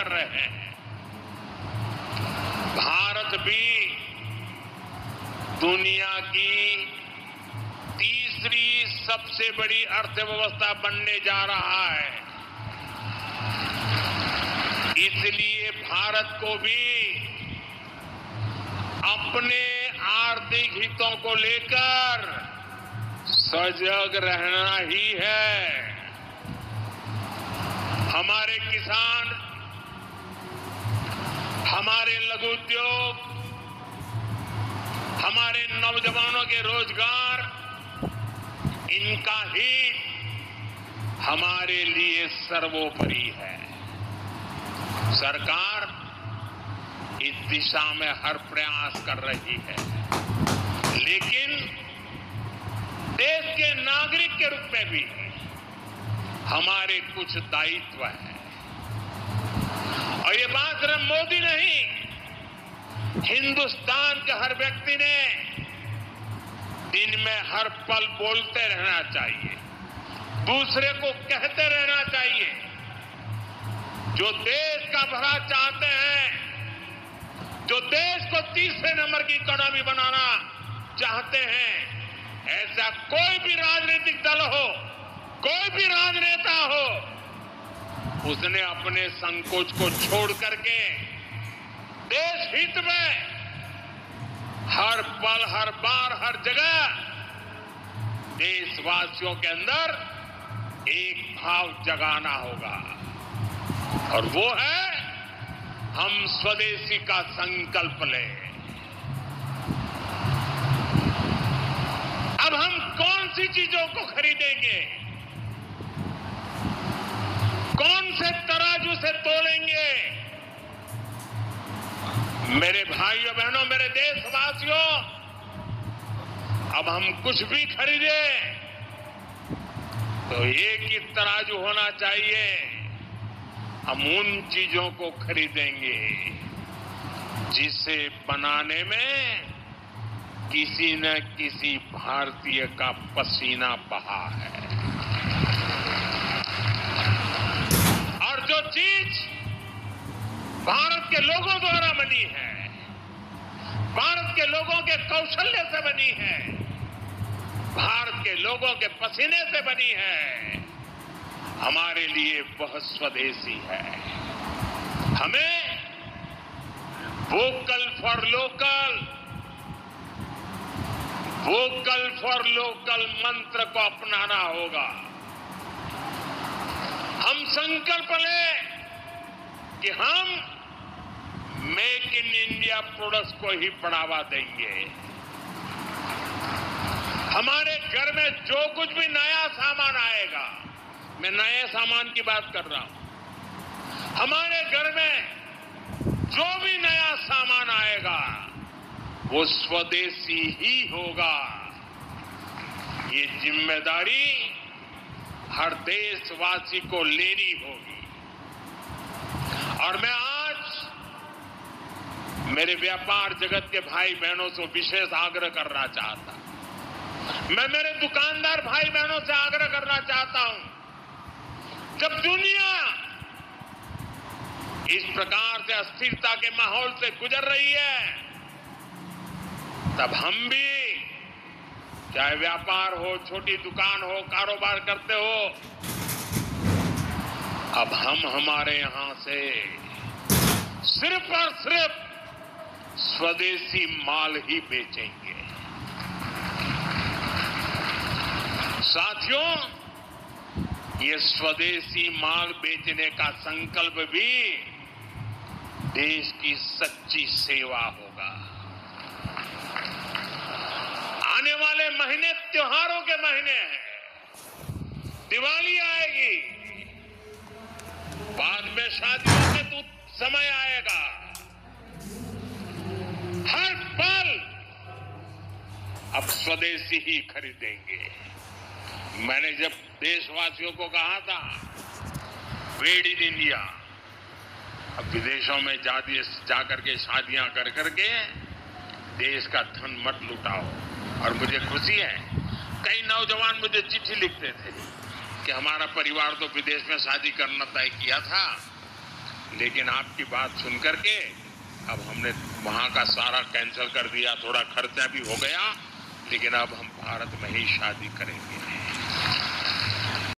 कर रहे हैं। भारत भी दुनिया की तीसरी सबसे बड़ी अर्थव्यवस्था बनने जा रहा है। इसलिए भारत को भी अपने आर्थिक हितों को लेकर सजग रहना ही है। हमारे किसान, हमारे लघु उद्योग, हमारे नौजवानों के रोजगार, इनका हित हमारे लिए सर्वोपरि है। सरकार इस दिशा में हर प्रयास कर रही है, लेकिन देश के नागरिक के रूप में भी हमारे कुछ दायित्व हैं। और ये बात सिर्फ मोदी नहीं, हिंदुस्तान के हर व्यक्ति ने दिन में हर पल बोलते रहना चाहिए, दूसरे को कहते रहना चाहिए। जो देश का भला चाहते हैं, जो देश को तीसरे नंबर की इकोनॉमी बनाना चाहते हैं, ऐसा कोई भी राजनीतिक दल हो, कोई भी राजनेता हो, उसने अपने संकोच को छोड़ करके देश हित में हर पल, हर बार, हर जगह देशवासियों के अंदर एक भाव जगाना होगा, और वो है हम स्वदेशी का संकल्प लें। अब हम कौन सी चीजों को खरीदेंगे, कौन से तराजू से तोलेंगे? मेरे भाइयों बहनों, मेरे देशवासियों, अब हम कुछ भी खरीदे तो एक ही तराजू होना चाहिए। हम उन चीजों को खरीदेंगे जिसे बनाने में किसी न किसी भारतीय का पसीना बहा है। और जो चीज भारत के लोगों द्वारा बनी है, भारत के लोगों के कौशल्य से बनी है, भारत के लोगों के पसीने से बनी है, हमारे लिए बहुत स्वदेशी है। हमें vocal for local, vocal for local मंत्र को अपनाना होगा। हम संकल्प लें कि हम मेक इन इंडिया प्रोडक्ट्स को ही बढ़ावा देंगे। हमारे घर में जो कुछ भी नया सामान आएगा, मैं नए सामान की बात कर रहा हूं, हमारे घर में जो भी नया सामान आएगा वो स्वदेशी ही होगा। ये जिम्मेदारी हर देशवासी को लेनी होगी। और मैं आज मेरे व्यापार जगत के भाई बहनों से विशेष आग्रह करना चाहता हूं। मैं मेरे दुकानदार भाई बहनों से आग्रह करना चाहता हूं, जब दुनिया इस प्रकार से अस्थिरता के माहौल से गुजर रही है, तब हम भी, चाहे व्यापार हो, छोटी दुकान हो, कारोबार करते हो, अब हम हमारे यहां से सिर्फ और सिर्फ स्वदेशी माल ही बेचेंगे। साथियों, ये स्वदेशी माल बेचने का संकल्प भी देश की सच्ची सेवा होगा। आने वाले महीने त्योहारों के महीने हैं, दिवाली आएगी, बाद में शादियों के तो समय आएगा। हर पल अब स्वदेशी ही खरीदेंगे। मैंने जब देशवासियों को कहा था मेड इन इंडिया, अब विदेशों में जाकर के शादियां कर करके देश का धन मत लुटाओ। और मुझे खुशी है, कई नौजवान मुझे चिट्ठी लिखते थे कि हमारा परिवार तो विदेश में शादी करना तय किया था, लेकिन आपकी बात सुन करके अब हमने वहां का सारा कैंसिल कर दिया, थोड़ा खर्चा भी हो गया, लेकिन अब हम भारत में ही शादी करेंगे।